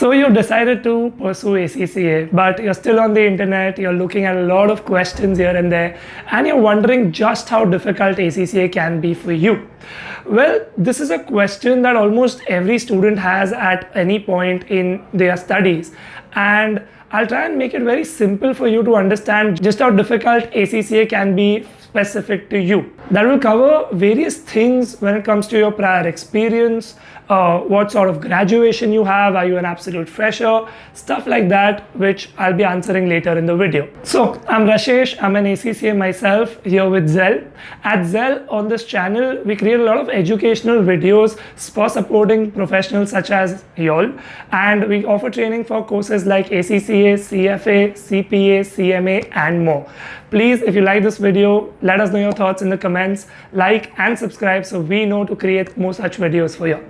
So you decided to pursue ACCA, but you're still on the internet, you're looking at a lot of questions here and there, and you're wondering just how difficult ACCA can be for you. Well, this is a question that almost every student has at any point in their studies, and I'll try and make it very simple for you to understand just how difficult ACCA can be specific to you. That will cover various things when it comes to your prior experience, what sort of graduation you have, are you an absolute fresher, stuff like that, which I'll be answering later in the video. So I'm Rashesh, I'm an ACCA myself here with Zell. At Zell, on this channel, we create a lot of educational videos for supporting professionals such as y'all, and we offer training for courses like ACCA, CFA, CPA, CMA, and more. Please, if you like this video, let us know your thoughts in the comments, like and subscribe so we know to create more such videos for you.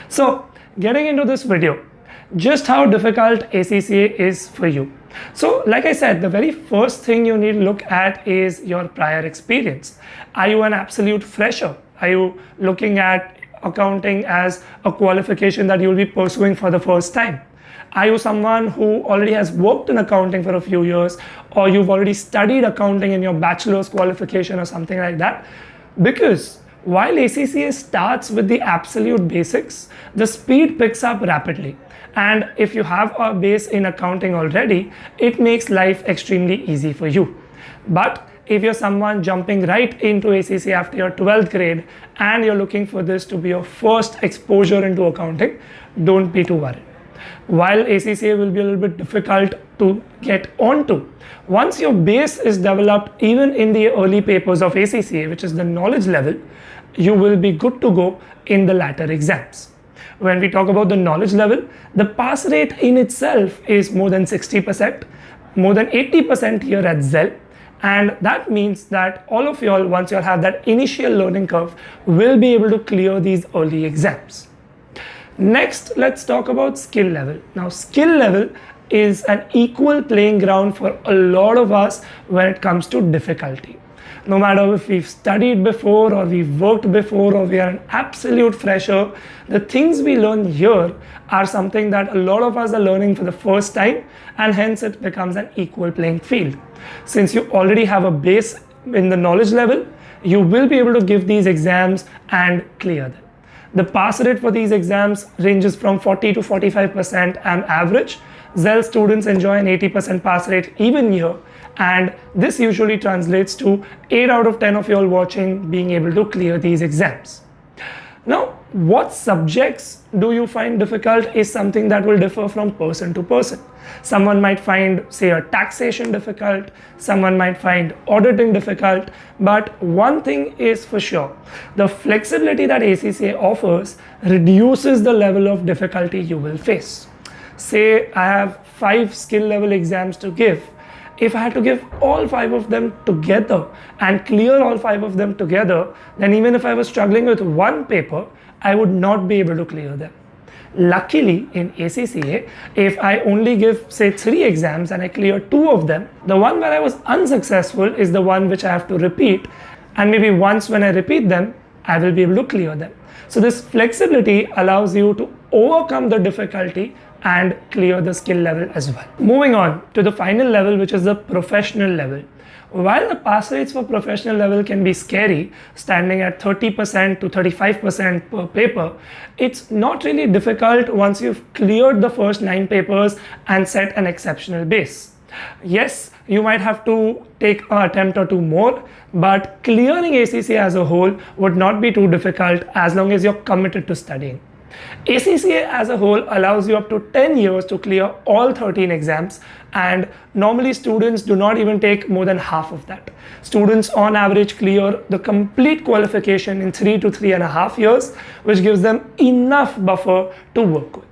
So, getting into this video, just how difficult ACCA is for you. So, like I said, the very first thing you need to look at is your prior experience. Are you an absolute fresher? Are you looking at accounting as a qualification that you'll be pursuing for the first time? Are you someone who already has worked in accounting for a few years, or you've already studied accounting in your bachelor's qualification or something like that? Because while ACCA starts with the absolute basics, the speed picks up rapidly. And if you have a base in accounting already, it makes life extremely easy for you. But if you're someone jumping right into ACCA after your 12th grade and you're looking for this to be your first exposure into accounting, don't be too worried. While ACCA will be a little bit difficult to get onto, once your base is developed even in the early papers of ACCA, which is the knowledge level, you will be good to go in the latter exams. When we talk about the knowledge level, the pass rate in itself is more than 60%, more than 80% here at Zell. And that means that all of y'all, once you'll have that initial learning curve, will be able to clear these early exams. Next, let's talk about skill level. Now, skill level is an equal playing ground for a lot of us when it comes to difficulty. No matter if we've studied before or we've worked before or we are an absolute fresher, the things we learn here are something that a lot of us are learning for the first time, and hence it becomes an equal playing field. Since you already have a base in the knowledge level, you will be able to give these exams and clear them. The pass rate for these exams ranges from 40 to 45% on average. Zell students enjoy an 80% pass rate even here, and this usually translates to 8 out of 10 of you all watching being able to clear these exams. Now, what subjects do you find difficult is something that will differ from person to person. Someone might find, say, a taxation difficult, someone might find auditing difficult, but one thing is for sure, the flexibility that ACCA offers reduces the level of difficulty you will face. Say I have 5 skill level exams to give. If I had to give all 5 of them together and clear all 5 of them together, then even if I was struggling with one paper, I would not be able to clear them. Luckily, in ACCA, if I only give, say, 3 exams and I clear 2 of them, the one where I was unsuccessful is the one which I have to repeat, and maybe once when I repeat them, I will be able to clear them. So this flexibility allows you to overcome the difficulty and clear the skill level as well. Moving on to the final level, which is the professional level. While the pass rates for professional level can be scary, standing at 30% to 35% per paper, it's not really difficult once you've cleared the first 9 papers and set an exceptional base. Yes, you might have to take an attempt or 2 more, but clearing ACCA as a whole would not be too difficult as long as you're committed to studying. ACCA as a whole allows you up to 10 years to clear all 13 exams, and normally students do not even take more than half of that. Students on average clear the complete qualification in 3 to 3.5 years, which gives them enough buffer to work with.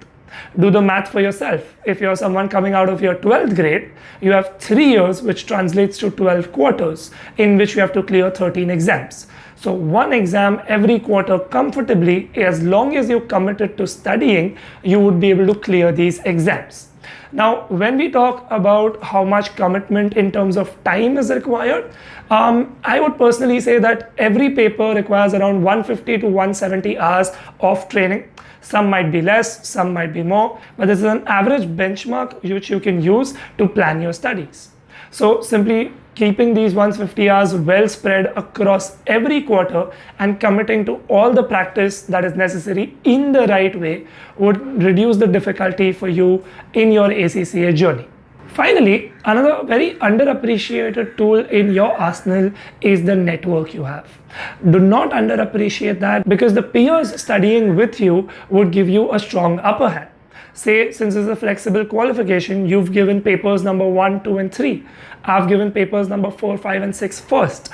Do the math for yourself. If you're someone coming out of your 12th grade, you have 3 years, which translates to 12 quarters, in which you have to clear 13 exams. So 1 exam every quarter comfortably, as long as you're committed to studying, you would be able to clear these exams. Now, when we talk about how much commitment in terms of time is required, I would personally say that every paper requires around 150 to 170 hours of training. Some might be less, some might be more, but this is an average benchmark which you can use to plan your studies. So simply keeping these 150 hours well spread across every quarter and committing to all the practice that is necessary in the right way would reduce the difficulty for you in your ACCA journey. Finally, another very underappreciated tool in your arsenal is the network you have. Do not underappreciate that, because the peers studying with you would give you a strong upper hand. Say, since it's a flexible qualification, you've given papers number 1, 2, and 3. I've given papers number 4, 5, and 6 first.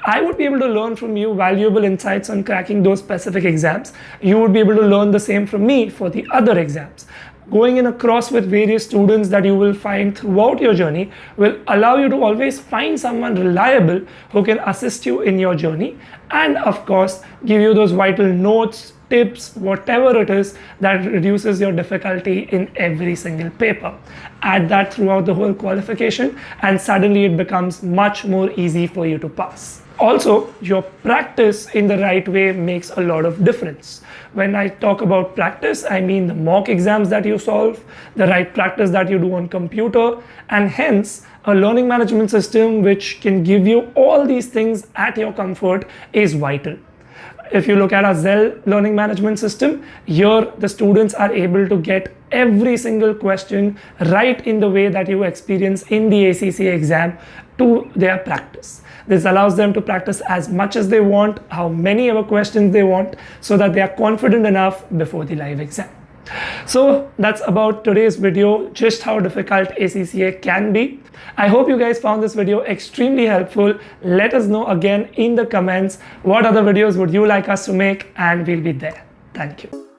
I would be able to learn from you valuable insights on cracking those specific exams. You would be able to learn the same from me for the other exams. Going in across with various students that you will find throughout your journey will allow you to always find someone reliable who can assist you in your journey, and of course give you those vital notes, tips, whatever it is that reduces your difficulty in every single paper. Add that throughout the whole qualification and suddenly it becomes much more easy for you to pass. Also, your practice in the right way makes a lot of difference. When I talk about practice, I mean the mock exams that you solve, the right practice that you do on computer, and hence a learning management system which can give you all these things at your comfort is vital. If you look at our Zell learning management system, here the students are able to get every single question right in the way that you experience in the ACCA exam to their practice. This allows them to practice as much as they want, how many ever questions they want, so that they are confident enough before the live exam. So that's about today's video, just how difficult ACCA can be. I hope you guys found this video extremely helpful. Let us know again in the comments what other videos would you like us to make, and we'll be there. Thank you.